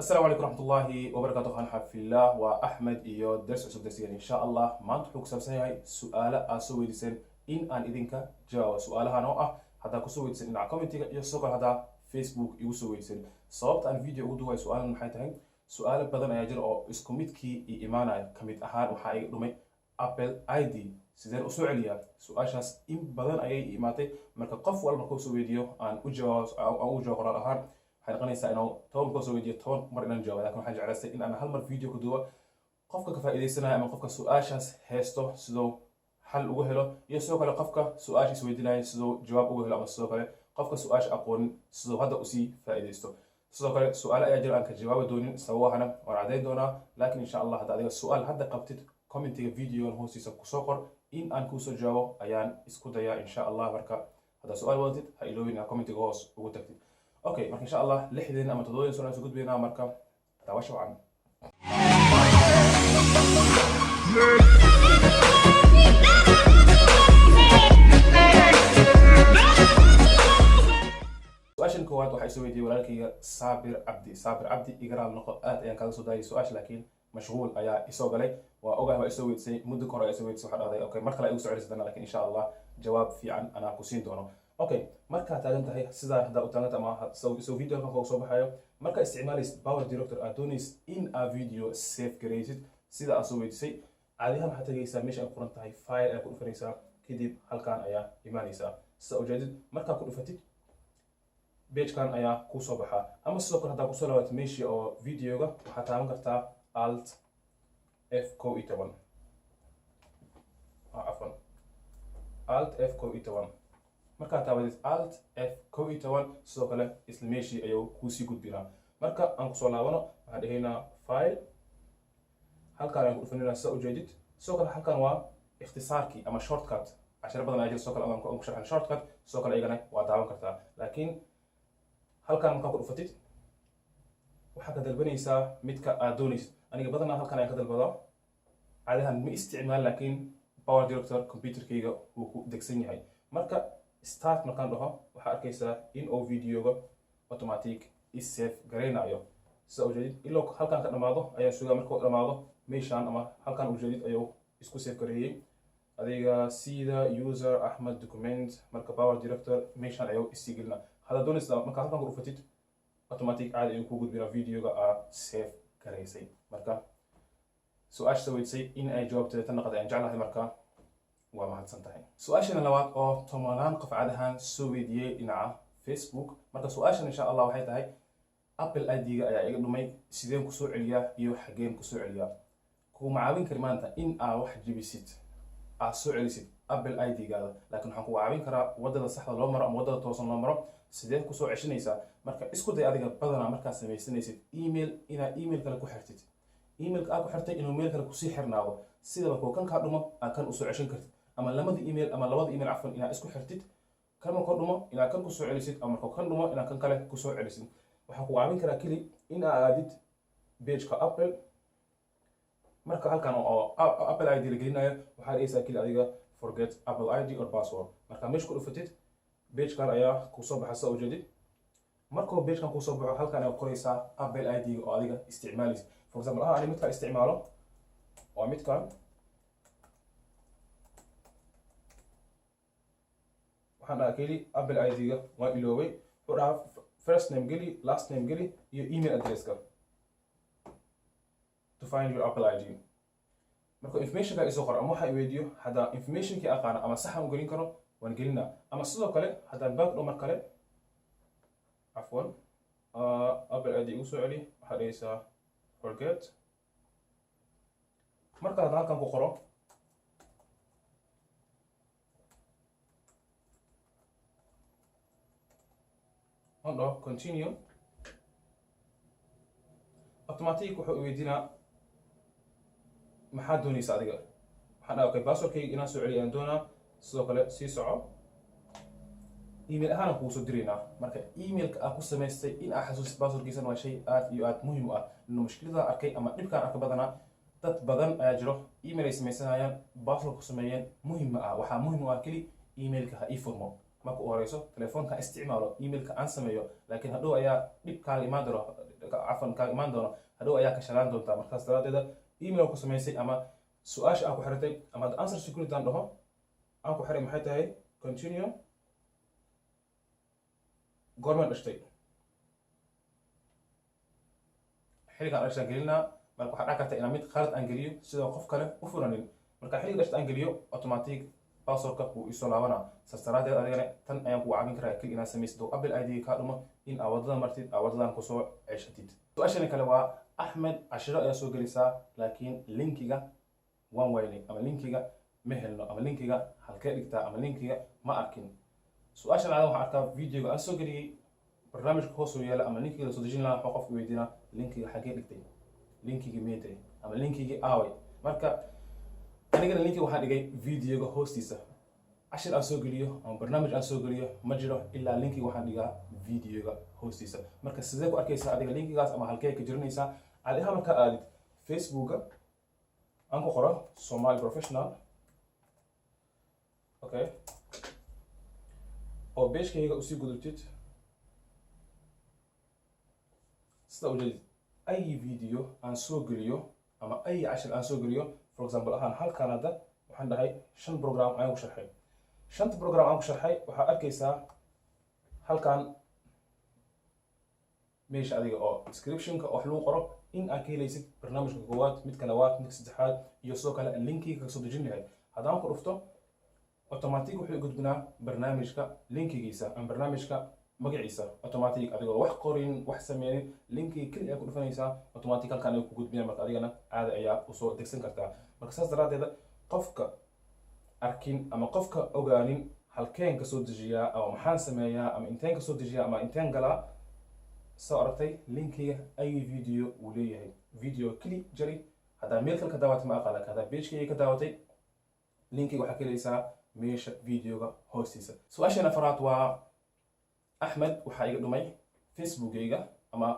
السلام عليكم ورحمة الله وبركاته. أنا في الله وأحمد إيو درس عصب درسيا إن شاء الله ما نتحوك سبسيهاي سؤال أسوي لسن إن أن إذنك جاوب سؤالها نوعه هذا كسوي لسن إن عكومنتي يسوق هذا فيسبوك يسوي لسن صوبت أن فيديو أودو هاي سؤال من حيتهين سؤال بدن أيجر أو إسكوميت كي إيمانا كميت أهان وحاي رمي أبل ID سيدين أسوع ليا سؤال شاس إم بدن أي إيماتي مركب قف ولا مركب سوي فيديو أن أجاوب أو أجاوب قرار أهان waxay noqonaysaa inuu 10 ka soo weydiiyo 10 mar inaan jawaabo laakiin waxaan jeclaystay in aan hal mar video ku duubo qofka ka faa'iideysanayo ama qofka su'aashaas heesto sidoo xal ugu helo iyo sidoo kale qofka su'aashiis weydiinayo sidoo jawaab ugu helo ama sidoo kale qofka su'aasha aqoon sidoo hadda u sii faa'iideysto sidoo kale su'aal ayaa jira aan ka jawaabi doonin sababahana waan cadeyn doonaa laakiin insha Allah hadda adiga su'aal hadda qabtid commentiga video hoostiisa ku soo qor in aan ku soo jawaabo ayaan isku dayaa insha Allah marka hadda su'aal wadid ha iloobin commentiga hoos ugu tagtid اوكي marka insha Allah lixdeen ama todobadeen soo soo gudbeenaa marka daawasho wacan su'aashan koowaad waxay soo weydiiyay walaalkayga Sabir Abdi igraal noqo aad ayaan kaga soo daayay su'aash laakiin mashquul ayaa isoo galay waa ogahay waa isoo weydiisay muddo hore ay soo weydiisay waxa dhacday okay marka la igu soo celisay laakiin insha Allah jawaab fiican ana ku siin doono اوكي marka taagan tahay sida hadda u taagan ama soo video kan soo baxayo marka isticmaalaysid power director adonis in a video save gareysid sida aad soo weydiisay caadihan waxa tagaysaa meesha ay qoran tahay file ay ku dhufanaysaa kadib halkan ayaa imaanaysaa sida ujeedid marka ku dhufatid page kan ayaa ku soo baxaa ama sidoo kale hadda ku soo laabato meeshii oo videoga waxa taaban kartaa alt F11 afan alt F11 marka taabadeed alt F11 sidoo kale isla meeshii ayuu ku sii gudbinaa marka aan ku soo laabano waxaan dhahaynaa file halkaan aan ku dhufanayna sida ujeedid sidoo kale halkaan waa ikhtisaarkii ama shortcut cashar badan ayaa jira sidoo kale aan ku sharxan shortcut sidoo kale iyagana waa daawan kartaa laakiin halkaan markaa ku dhufatid waxaa ka dalbanaysaa midka aad doonaysid aniga badanaa halkaan ayaan ka dalbadaa caadahan ma isticmaal laakiin power director computerkayga wuu ku degsan yahay marka start markaan dhaho waxaa arkaysaa in oo videoga automatic is save gareynayo sida ujeedid ilaa halkaan ka dhamaado ayaa sugaa markuu dhamaado meeshaan ama halkaan ujeedid ayuu isku save gareeyay adiga sida user ahmed document marka power director meeshaan ayuu isii gelina hada doonaysa marka halkaan ku dhufatid automatic caadi ayuu ku gudbinaa videoga aad save gareysay marka su'aasha weydiisay in ay jawaabteeda tan noqotay aan jeclahay marka waa mahadsan tahay su'aashana labaad oo tobanaan qof caadahan soo weydiiyay dhinaca Facebook marka su'aashan insha Allah waxay tahay Apple ID-ga ayaa iga dhumay sideen ku soo celiyaa iyo xageen ku soo celiyaa kuma caawin kari maanta in aad wax jibisid aad soo celisid Apple ID-gaada laakiin waxaan ku caawin karaa wadada saxda loo maro ama wadada toosan loo maro sideen ku soo ceshanaysaa marka isku day adiga badanaa markaad samaysanaysid email inaad email kale ku xirtid emailka aad ku xirtay inuu mail kale ku sii xirnaado sida markuu kan ka dhumo aad kan u soo ceshan kartid ama labada email afan inaad isku xirtid kan markuu dhumo inaad kan ku soo celisid ama markuu kan dhumo inaad kan kale ku soo celisid waxaan ku caawin karaa keli in aad aadid page-ka Apple marka halkan oo Apple ID la gelinayo waxaa dhigaysaa keli adiga forget Apple ID or password marka meesha ku dhufatid page-kan ayaa ku soo baxaysa ujeedid markuu page-kan ku soo baxo halkan ayaa qoraysaa Apple ID oo adiga isticmaalaysid for example ani midka isticmaalo waa midkan waxaan akili Apple ID-ga waa iloobay wuxuu first name geli last name geli iyo email address-ka to find your Apple ID marka information-ka isoo qor ama waxa weydiyo hada information-kii aqaan ama sax aan gelin karo waan gelinaa ama sidoo kale hadaan back dhumar kale afwan Apple ID ugu soo celi waxaa dhigaysaa forget marka hadaan halkan ku qoro on continue automatic wuxuu weydiinaa maxaa doonaysaa adiga waxaan okay passwordkayga inaan soo celiyo aan doonaa sidoo kale sii soco email ahaan ku soo direynaa marka emailka aad ku samaystay in aad xasuusid passwordkiisa waa shay aad iyo aad muhiim u ah inuu mushkilada arkay ama dhibkaan arka badanaa dad badan ayaa jiro email ay samaysanayaan password ku sameeyeen muhiim ma ah waxaa muhiim u ah keli emailka ha ii furmo marka u horeyso telefoonka isticmaalo emailka aan sameeyo laakiin hadhow ayaa dhib kaaga imaan daro cafan kaa imaan doono hadhow ayaa ka shagaan doontaa. markaas daraadeeda email ku samaysay ama su-aasha aan ku xiratay ama answer security aan dhaho aan ku xiray maxay tahay continue goormaan dhashtay xilligaan dhashtaan gelinaa. marka waxaa dhac karta inaan mid khalad aan geliyo sidoo qof kale u furanin. marka xilliga dhashta aan geliyo automatic passwordka wuu isoo laabanaa. saas daraadeed adigana tan ayaan kugu caawin karaa keli inaad samaysid oo apple id kaa dhumo in aad wadada martid aad wadadan kusoo ceshatid. su-aashani kale waa axmed cashiro ayaa soo gelisaa laakiin linkiga waan waynay ama linkiga ma helno ama linkiga halkee dhigtaa ama linkiga ma arkin. su-aashan ada waxaan arkaa videoga aan soo geliyey barnaamijka hoosoo yaala ama linkiga lasoo dejin lahaa waxaa qofka weydiinaa linkiga xagee dhigtay linkigii meeday ama linkigii aaway. marka anigana linkiga waxaan dhigay videoga hoostiisa. cashir aan soo geliyo ama barnaamij aan soo geliyo ma jiro ilaa linkiga waxaan dhigaa videoga hoostiisa. marka sidee ku arkaysaa adiga linkigaas ama halkee ka jirinaysaa? caadi ahaan markaa aadid facebooka aan ku qoro Somali Professional okay oo pagekayga usii gudubtid sida ujeedid ay video aan soo geliyo ama ay cashir aan soo geliyo for example ahaan halkan hadda waxaan dhahay 5 program ayaan ku sharxay. 5 program aan ku sharxay waxaa arkaysaa halkan meesha adiga oo descriptionka wax lagu qoro in aad ka helaysid barnaamijka koowaad midka labaad midka saddexaad iyo sidoo kale linkiga ka soo dejin lahayd. haddaan ku dhufto automatic wuxuu gudbinaa barnaamijka linkigiisa ama barnaamijka magaciisa automatic adigoo wax qorin wax sameynin linkiga kaliya ku dhufanaysaa automatic halkan ay ku gudbinaa. marka adigana caadi ayaa usoo degsan kartaa. marka saas daraadeeda qofka arkin ama qofka ogaanin halkeen ka soo dejiyaa ama maxaan sameeyaa ama inteen ka soo dejiyaa ama inteen galaa soo aragtay linkiga ay video uu leeyahay video kali jari haddaa meel kale ka daawatay ma aqaana haddaa pagekayga ka daawatay linkiga waxaa ka helaysaa meesha videoga hoostiisa. su-aashana afraad waa axmed waxaa iga dhumay facebookayga ama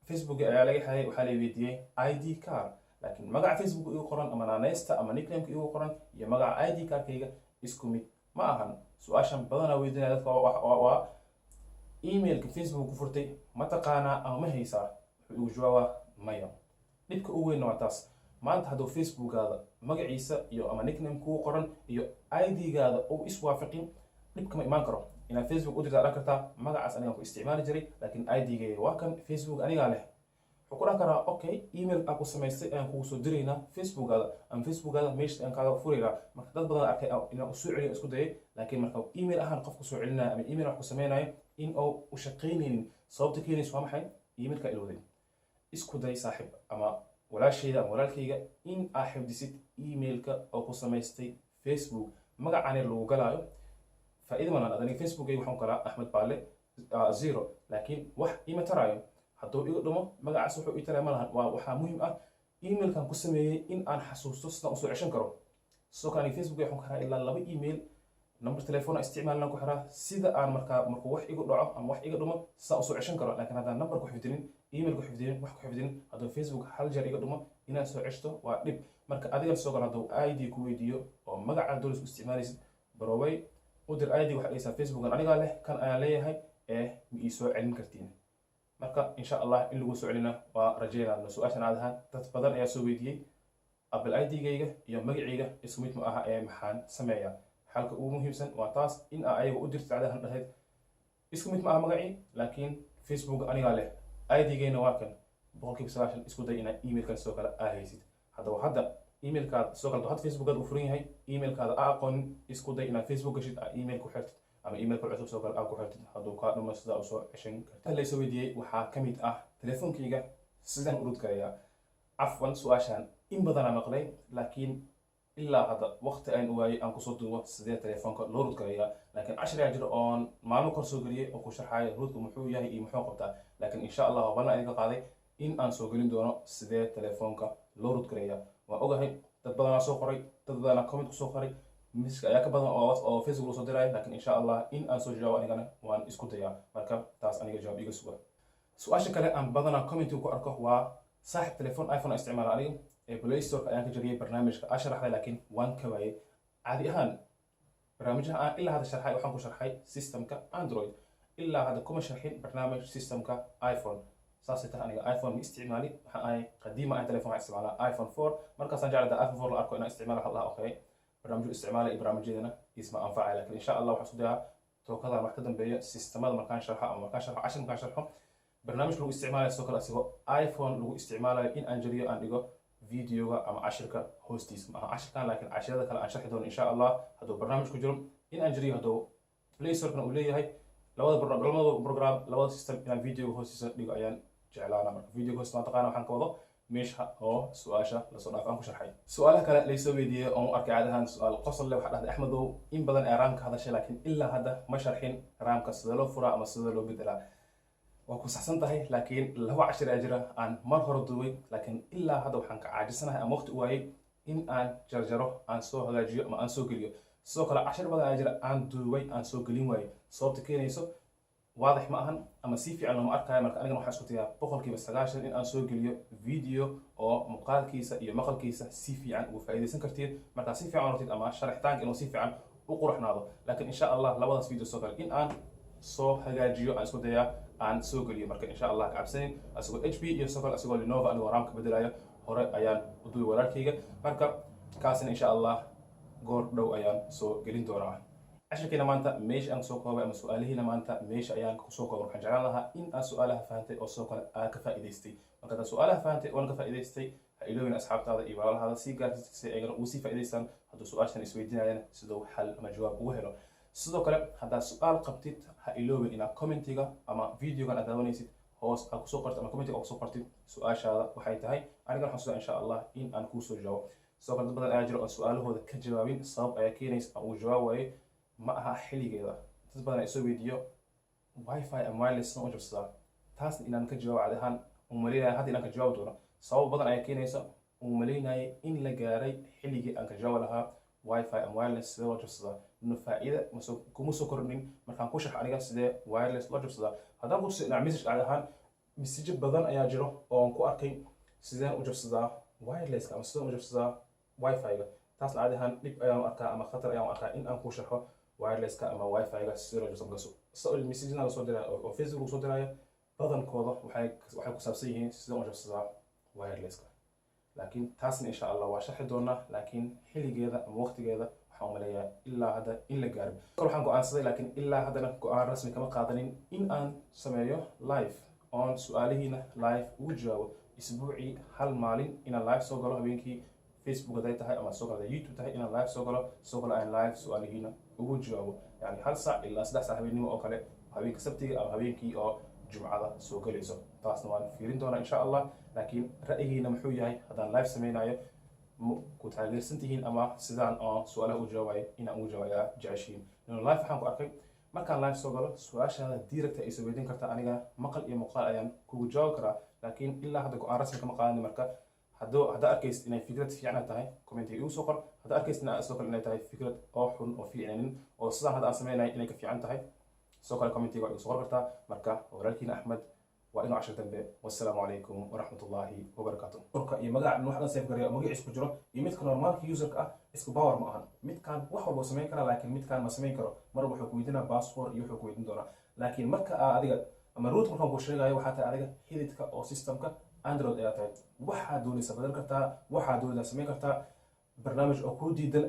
facebooka ayaa laga xaday waxaa la weydiiyey id card laakiin magaca facebook igu qoran ama naaneysta ama nicknameka igu qoran iyo magaca id cardkayga isku mid ma ahan. su-aashan badanaa weydiinaya dadka waa emailka facebook ku furtay ma taqaanaa ama ma haysaa? wuxuu igu jawaabaa maya. dhibka ugu weyn waa taas maanta hadduu facebookaada magaciisa iyo ama nickname kugu qoran iyo id-gaada uu iswaafaqin dhibka ma imaan karo. inaad facebook u dirtaa dhan kartaa magacaas anigaan ku isticmaali jiray laakiin id-gayga waa kan facebook anigaa leh. wuxuu ku dhan karaa okay email aan ku samaystay ayaan kugu soo diraynaa facebookaada ama facebookaada meesha aan kaaga furaynaa. marka dad badan arkay inaan u soo celiyo isku dayay laakiin marka email ahaan qofku soo celinaya ama email wax ku samaynayo in uu u shaqaynaynin sababta keenaysa waa maxay? emailka ilowday. isku day saaxiib ama walaashayda ama walaalkayga in aad xifdisid emailka oo ku samaystay facebook magacaan lagu galaayo faa'iido ma lahan. aniga facebookayga waxaan kalaa axmed baale 0 laakiin wax ima taraayo hadduu iga dhumo magacaas wuxuu ii taraya ma lahan. waxaa muhiim ah emailkan ku sameeyey in aan xasuusto sidaan usoo ceshan karo. sidoo kale aniga facebook waxaan ku xiraa ilaa 2 email number telephone isticmaalna ku xiraa sida aan markuu wax igu dhaco ama wax iga dhumo sidaan usoo ceshan karo. laakiin haddaan number ku xifdinin email ku xifdinin wax ku xifdinin hadduu facebook hal jeer iga dhumo inaad soo ceshto waa dhib. marka adiga sidoo kale hadduu id ku weydiiyo oo magaca dowlis ku isticmaalaysid baroway u dir id waxaad dhigaysaa facebookan anigaa leh kan ayaan leeyahay ma ii soo celin kartiin. marka insha allah in lagu soo celina waa rajeynaa. su-aashan aad ahaan dad badan ayaa soo weydiiyey apple id-gayga iyo magacayga isku mid ma aha maxaan sameeyaa? xalka ugu muhiimsan waa taas in aa ayaga u dirta cadahan dhahayd isku mid ma aha magacii laakiin facebook anigaa leh id-gayna waa kan 100% isku day inaad emailkan sidoo kale aa haysid. haddaba hadda emailkaada sidoo kale hadda facebookaada uu furan yahay emailkaada aa aqoonin isku day inaad facebook gashid aa email ku xirtid ama emailka cusub sidoo kale aa ku xirtid hadduu kaa dhumo sidaa usoo ceshan kartid. laysoo weydiiyey waxaa ka mid ah telefoonkayga sidaan u rudgarayaa. cafwan su-aashaan in badanaa maqlay laakiin ilaa hadda waqti aan waayay aan kusoo duubo sidee telefoonka loo rudgarayaa. laakiin cashar ayaa jira oon maalmo kor soo geliyey oo ku sharxaaya rudku muxuu yahay iyo muxuu qabtaa. laakiin insha allah waa ballan idinka qaaday in aan soo gelin doono sidee telefoonka loo rudgarayaa. waan ogahay dad badanaa soo qoray dad badanaa comment kusoo qoray miska ayaa ka badan oo facebook loo soo diraya laakiin insha allah in aan soo jawaabo anigana waan isku dayaa. marka taas aniga jawaab iga suga. su-aasha kale aan badanaa commentiga ku arko waa saaxib telefoon iphone isticmaala aniga play store ayaan ka jariyay barnaamijka aan sharaxday laakiin waan ka waayay. caadi ahaan barnaamijyaha aan ilaa hadda sharxay waxaan ku sharxay systemka android ilaa hadda kuma sharxin barnaamij systemka iphone. saasay tahay aniga iPhone ma isticmaali waxaan ahay qadiima aan telefoon waxaan isticmaalaa iPhone 4 markaasaan jeclahay iPhone 4 la arko inaan isticmaalo waxa la okay barnaamijyo isticmaala iyo barnaamijyadana isma anfacay laakiin insha Allah waxaan isku dayaa tookadan wax ka dambeeya sistemada markaan sharxo ama markaan sharxo cashir markaan sharxo barnaamij lagu isticmaalayo sidoo kale asigoo iPhone lagu isticmaalayo in aan jariyo aan dhigo videoga ama cashirka hoostiisa ma aha cashirkan laakiin cashirada kale aan sharxi doono insha Allah hadduu barnaamij ku jiro in aan jariyo hadduu Play Store-kana uu leeyahay labada program labada system inaan videoga hoostiisa dhigo ayaan jeclaana marka videoga hoostiisa ma taqaana waxaan ka wado meesha oo su'aasha la soo dhaaf aan ku sharxay su'aalaha kale la soo weydiiyay oo arkay caadahan su'aal qosol leh waxa dhahday Axmedow in badan ee raamka hadashay laakiin ilaa hadda ma sharxin raamka sida loo furaa ama sida loo bedelaa waa ku saxsan tahay laakiin laba cashir ayaa jira aan mar hore duubay laakiin ilaa hadda waxaan ka caajisanahay ama waqti u waayay in aan jarjaro aan soo hagaajiyo ama aan soo geliyo sidoo kale cashir badan ayaa jira aan duubay aan soo gelin waayay sababta keenayso واضح ما أهن أما سيفي أنا ما أركها مرك أنا محسوس تيا بقول كي بس تجاشر إن أنا سوي فيديو فيديو أو مقال كيسة يا مقال كيسة سيفي عن وفائدة سنكرتين مرك سيفي عن رتيد أما شرح تانك إنه سيفي عن وقرح ناظر لكن إن شاء الله لو هذا فيديو سوكر إن أنا سو هجاجيو أنا سوي تيا عن سوق اليوم مرك إن شاء الله كعبسين أسوي HP يسوكر أسوي لينوفا أنا ورامك بدلايا هراء أيان ودوي ورا كيجا مرك كاسن إن شاء الله قر دو أيان سو قلين دوران عشركينا maanta meesha aan soo koobay ama su'aalihiina maanta meesha ayaan ku soo koobay waxaan jeclaan lahaa in aan su'aalaha fahantay oo soo kale aan ka faa'iidaystay marka aad su'aalaha fahantay oo aan ka faa'iidaystay ha iloobin asxaabtaada iyo walaalahaada si gaarsiisay si ayagana ugu sii faa'iidaystaan hadduu su'aashan isweydiinayaan sidoo xal ama jawaab ugu helo sidoo kale haddaad su'aal qabtid ha iloobin inaad commentiga ama videogan aad daawanaysid hoos aad kusoo qortid ama commentiga aad kusoo qortid su'aashaada waxay tahay anigana waxaan sugaa insha Allah in aan kuu soo jawaabo sidoo kale dad badan ayaa jira oo su'aalahooda ka jawaabin sabab ayaa keenaysa aan ugu jawaab waayay ma aha xilligeeda dad badan ay soo weydiiyo wifi ama wireless oo jabsada taas inaan ka jawaab cadahan oo maleeyahay hadda inaan ka jawaab doono sabab badan ay keenaysa oo maleeyahay in la gaaray xilligii aan ka jawaab lahaa wifi ama wireless sidoo loo jabsada inuu faa'iido kuma soo kordhin markaan ku sharx aniga sidee wireless loo jabsada haddaan ku soo message cadahan message badan ayaa jiro oo aan ku arkay sideen u jabsadaa wireless ama sideen u jabsadaa wifi-ga taasna cadahan dib ayaan arkaa ama khatar ayaan arkaa in aan ku sharxo wireless ka ama wifi ga sidoo jabsan gaso soo message na soo diray oo Facebook soo diray badankooda waxay ku saabsan yihiin sidoo u jabsadaa wireless ka laakiin taasna insha Allah waa sharxi doonaa laakiin xilligeeda ama waqtigeeda waxaan u maleeyaa ilaa hadda in la gaaro kale waxaan go'aansaday laakiin ilaa haddana go'aan rasmi kama qaadanin in aan sameeyo live on su'aalihiina live ugu jawaabo isbuucii hal maalin inaan live soo galo habeenkii Facebook haday tahay ama soo galo YouTube tahay inaan live soo galo aan live su'aalihiina ugu jawaabo yani hal saac ilaa 3 saac habeenimo oo kale habeenka sabtiga ama habeenkii oo jumcada soo galayso taasna waan fiirin doonaa insha Allah laakiin ra'yigiina muxuu yahay haddaan live sameynayo ku taageersantihiin ama sidaan oo su'aalaha u jawaabayo inaan ugu jawaabaya jeceshiin inuu live waxaan ku arkay markaan live soo galo su'aashaada direct ay soo weydiin kartaa aniga maqal iyo muuqaal ayaan kugu jawaabi karaa laakiin ilaa hadda go'aan rasmi kama qaadan marka hadda arkaysid inay fikrad fiican tahay commentiga igu soo qor hadda arkaysid sidoo kale inay tahay fikrad oo xun oo fiicnayn oo sidaan hadda aan sameynay inay ka fiican tahay sidoo kale commentiga igu soo qor kartaa marka walaalkiina Axmed waa inuu cashar dambe wassalaamu calaykum waraxmatullaahi wabarakaatuh urka iyo magaca wax la save gareeyo magaciisa ku jiro iyo midka normaalka userka ah isku power ma ahan midkan wax walba sameyn kara laakiin midkan ma sameyn karo mar wuxuu ku weydiinaa password iyo wuxuu ku weydiin doonaa laakiin marka adiga ama root markaan ku sheegayo waxaa tahay adiga xididka oo systemka Android ayaa tahay waxaa doonaysa badal kartaa waxaa doonaysa sameyn kartaa barnaamij oo ku diidan